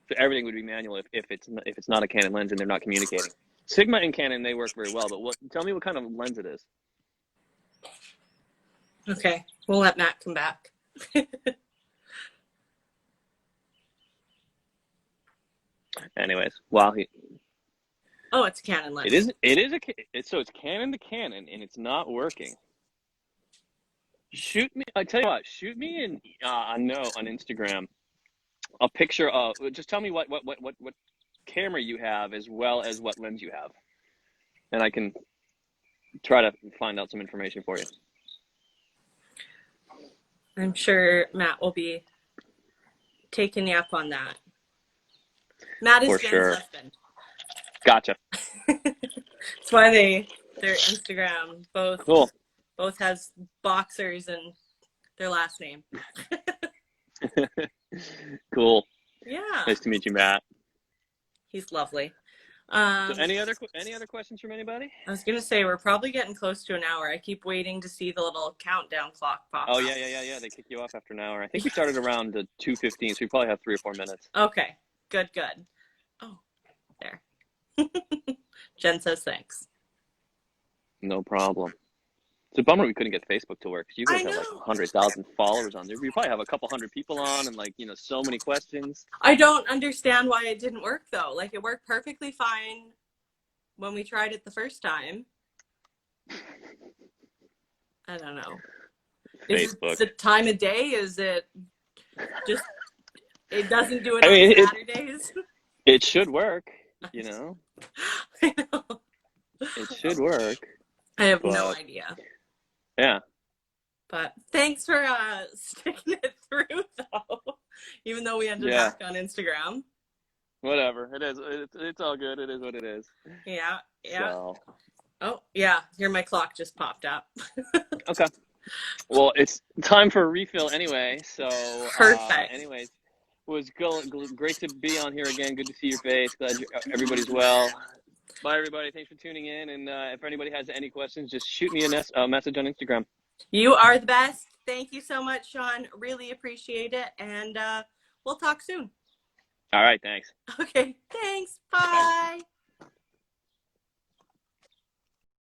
So everything would be manual if it's not a Canon lens and they're not communicating. Sigma and Canon, they work very well, but tell me what kind of lens it is. Okay, we'll let Matt come back. Anyways, oh, it's a Canon lens. It's Canon to Canon, and it's not working. Shoot me. I tell you what. Shoot me on Instagram a picture of. Just tell me what camera you have as well as what lens you have, and I can try to find out some information for you. I'm sure Matt will be taking you up on that. Matt is Jen's husband. Gotcha. That's why their Instagram both has boxers and their last name. Cool. Yeah. Nice to meet you, Matt. He's lovely. So any other questions from anybody? I was gonna say we're probably getting close to an hour. I keep waiting to see the little countdown clock pop. Oh yeah. They kick you off after an hour. I think we started around 2:15, so we probably have 3 or 4 minutes. Okay. Good. Oh, there. Jen says thanks. No problem. It's a bummer we couldn't get Facebook to work. You guys have like 100,000 followers on there. We probably have a couple hundred people on, and so many questions. I don't understand why it didn't work though. Like it worked perfectly fine when we tried it the first time. I don't know. Facebook. Is it the time of day? Is it just it doesn't do it on Saturdays? It should work, I know. It should work. I have no idea. Yeah. But thanks for sticking it through, though. Even though we ended back on Instagram. Whatever. It is. It's all good. It is what it is. Yeah. So. Oh, yeah. Here my clock just popped up. Okay. Well, it's time for a refill anyway. So. Perfect. Anyways, it was great to be on here again. Good to see your face. Glad everybody's well. Bye, everybody. Thanks for tuning in. And if anybody has any questions, just shoot me a message on Instagram. You are the best. Thank you so much, Sean. Really appreciate it. And we'll talk soon. All right. Thanks. Okay. Thanks. Bye.